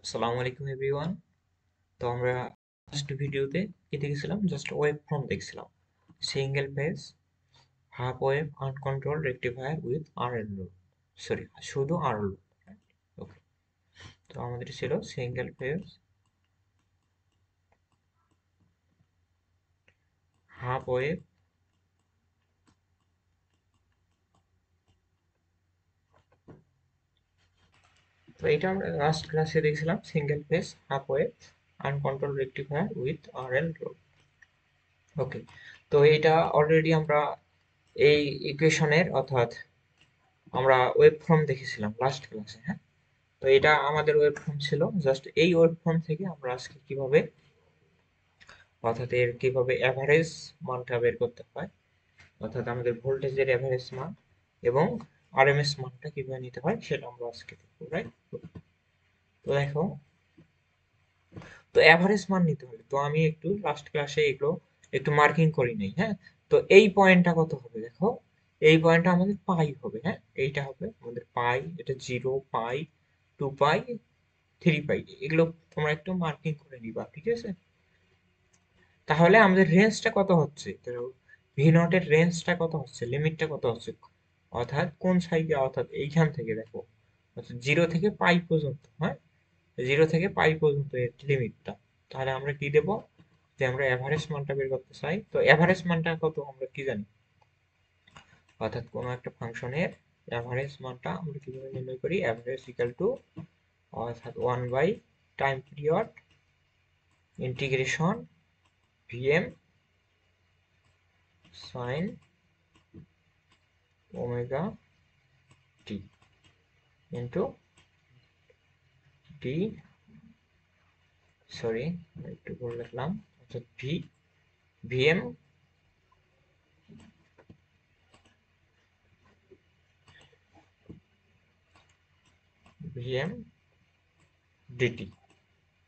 আসসালামু আলাইকুম এভরিওয়ান। তো আমরা ফার্স্ট ভিডিওতে কি দেখেছিলাম? জাস্ট ওয়েভ ফর্ম দেখছিলাম। Single phase half wave uncontrol rectifier with RL load, sorry শুধু আরএল লোড। ওকে, তো আমাদের ছিল সিঙ্গেল ফেজ হাফ ওয়েভ তো এটা আমরা লাস্ট ক্লাসে দেখছিলাম single phase half wave uncontrol rectifier with RL load. Okay, তো এটা অলরেডি আমরা এই ইকুয়েশনের অর্থাৎ আমরা ওয়েভ ফর্ম দেখেছিলাম লাস্ট ক্লাসে। হ্যাঁ, তো এটা আমাদের ওয়েব ফর্ম ছিল। জাস্ট এই ওয়েব ফর্ম থেকে আমরা আজকে কিভাবে অর্থাৎ এর কিভাবে অ্যাভারেজ মানটা বের করতে হয়, অর্থাৎ আমাদের ভোল্টেজের অ্যাভারেজ মান এবং আরএমএস মানটা কিভাবে নিতে হয় সেটা আমরা আজকে দেখবো, রাইট? তো দেখো, তো অ্যাভারেজ মান নিতে হলে তো আমি একটু লাস্ট ক্লাসে এগুলো একটু মার্কিং করি নাই। হ্যাঁ, তো এই পয়েন্টটা কত হবে দেখো, এই পয়েন্টটা আমাদের পাই হবে। হ্যাঁ, এইটা হবে আমাদের পাই, এটা 0 পাই, 2 পাই, 3 পাই, এগুলো তোমরা একটু মার্কিং করে নিবা, ঠিক আছে? তাহলে আমাদের রেঞ্জটা কত হচ্ছে, তো ভি নট এর রেঞ্জটা কত হচ্ছে, লিমিটটা কত হচ্ছে, অর্থাৎ কোন সাইডে, অর্থাৎ এইখান থেকে দেখো, অর্থাৎ 0 থেকে পাই পর্যন্ত। হ্যাঁ, 0 থেকে পাই পর্যন্ত এর লিমিটটা। তাহলে আমরা কি দেব, যে আমরা এভারেজ মানটা বের করতে চাই, তো এভারেজ মানটা কত আমরা কি জানি, অর্থাৎ কোনো একটা ফাংশনের এভারেজ মানটা আমরা কিভাবে নির্ণয় করি, এভারেজ ইকাল টু অর্থাৎ 1 by time period integration VM sine omega t into d, sorry একটু ভুল লিখলাম, অর্থাৎ ভিএম ভিএম ডিটি।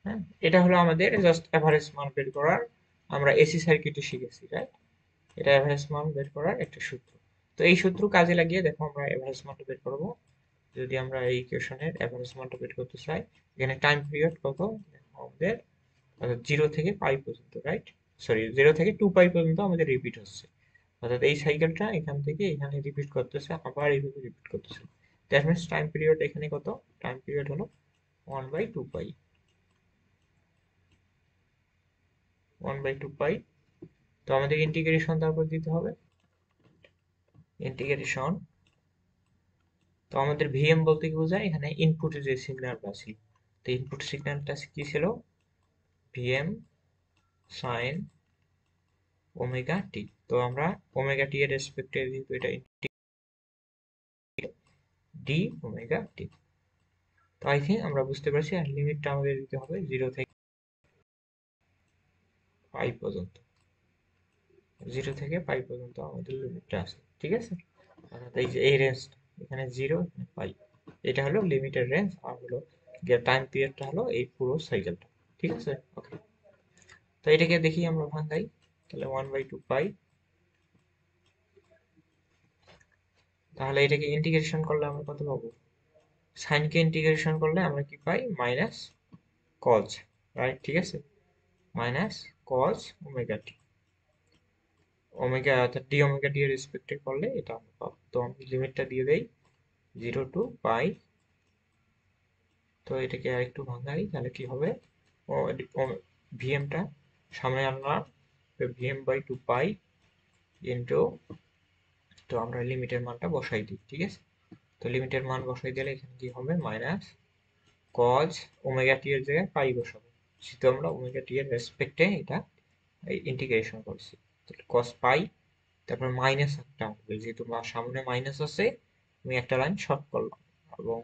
হ্যাঁ, এটা হলো আমাদের জাস্ট এভারেজ মান বের করার, আমরা এসি সার্কিটে শিখেছি, রাইট? এটা এভারেজ মান বের করার একটা সূত্র। তো এই সূত্র কাজে লাগিয়ে দেখো আমরা এভারেজ মানটা বের করবো। যদি আমরা এই ইকুয়েশনের এভারেজ মানটা বের করতে চাই, এখানে টাইম পিরিয়ড কত আমাদের, অর্থাৎ 0 থেকে পাই পর্যন্ত, রাইট? সরি, 0 থেকে 2 পাই পর্যন্ত আমাদের রিপিট হচ্ছে, অর্থাৎ এই সাইকেলটা এখান থেকে এখানে রিপিট করতেছে, আবার এইভাবে রিপিট করতেছে। দ্যাট মিনস টাইম পিরিয়ড এখানে কত, টাইম পিরিয়ড হলো 1/2 পাই, 1/2 পাই। তো আমাদের ইন্টিগ্রেশন তারপর দিতে হবে, ইন্টিগ্রেশন। তো আমাদের ভিএম বলতে কি বোঝায়, এখানে ইনপুটে যে সিগন্যালটা ছিল, তো ইনপুট সিগন্যালটা কি ছিল, ভিএম সাইন ওমেগা টি। তো আমরা ওমেগা টি এর রেসপেক্টে যেহেতু এটা ডি ওমেগা টি, তো আই থিঙ্ক আমরা বুঝতে পারছি। আর লিমিটটা আমাদের দিতে হবে 0 থেকে পাই পর্যন্ত, 0 থেকে পাই পর্যন্ত আমাদের লিমিটটা আছে, ঠিক আছে? অর্থাৎ এই যে এই রেঞ্জ, এখানে 0 পাই, এটা হলো লিমিটের রেঞ্জ, আর হলো টাইম পিরিয়ডটা হলো এই পুরো সাইকেলটা, ঠিক আছে? ওকে, তো এটাকে দেখি আমরা ভাঙাই, তাহলে 1/2 পাই। তাহলে এটাকে ইন্টিগ্রেশন করলে আমরা কত পাবো, সাইনকে ইন্টিগ্রেশন করলে আমরা কি পাই, মাইনাস কজ, রাইট? ঠিক আছে, minus cos omega t, omega অর্থাৎ ডি ওমেগা টি এর রেসপেক্টে করলে এটা আমরা পাবো। তো আমি লিমিটটা দিয়ে দেই 0 to পাই। তো এটাকে আর একটু ভাঙাই, তাহলে কি হবে, ও ভিএমটা সামনে আনলাম, ভিএম/2 পাই ইন্টু, তো আমরা লিমিটের মানটা বসাই দিই, ঠিক আছে? তো লিমিটের মান বসাই দিলে এখানে কি হবে, মাইনাস কজ ওমেগা টি এর জায়গায় পাই বসাবো, যেহেতু আমরা ওমেগা টি এর রেসপেক্টে এটা ইন্টিগ্রেশন করছি। কস পাই, তারপর মাইনাস একটা হবে, যেহেতু সামনে মাইনাস আছে আমি একটা লাইন শর্ট করলাম, এবং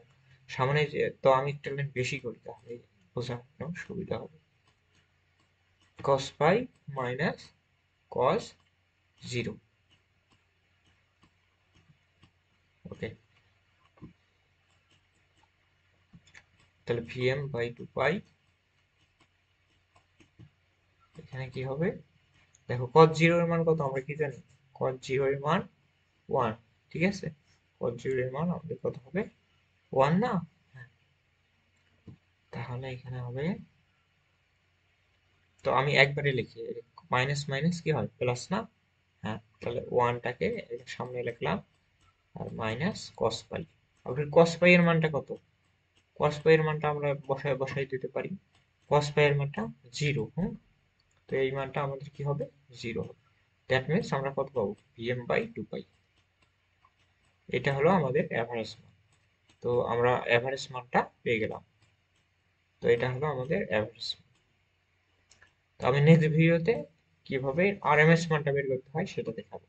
সামনে যে, তো আমি একটা লাইন বেশি করি তাহলে বোঝানো সুবিধা হবে, কস পাই মাইনাস কস 0। ওকে, তাহলে ভিএম/2 পাই, এখানে কি হবে, দেখো cos 0 এর মান কত আমরা কি জানি, cos 0 এর মান 1, ঠিক আছে? cos 0 এর মান আমাদের কত হবে, 1 না? হ্যাঁ, তাহলে এখানে হবে, তো আমি একবারে লিখি, মাইনাস মাইনাস কি হয়, প্লাস না? হ্যাঁ, তাহলে ওয়ানটাকে সামনে লিখলাম, আর মাইনাস কস পাই। আবার কস পাই এর মানটা কত? কস পাই এর মানটা আমরা বসায় বসাই দিতে পারি। কস পাই এর মানটা 0। তো এই মানটা আমাদের কি হবে, 0 হবে। দ্যাট মিনস আমরা কত পাবো, vm/2 পাই। এটা হলো আমাদের অ্যাভারেজ মান। তো আমরা অ্যাভারেজ মানটা পেয়ে গেলাম। তো এটা হলো আমাদের অ্যাভারেজ মান। তো আমি নেক্সট ভিডিওতে কিভাবে আরএমএস মানটা বের করতে হয় সেটা দেখাবো।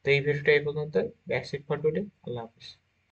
তো এই ভিডিওটা এই পর্যন্ত। That's it for today. Allah Hafiz.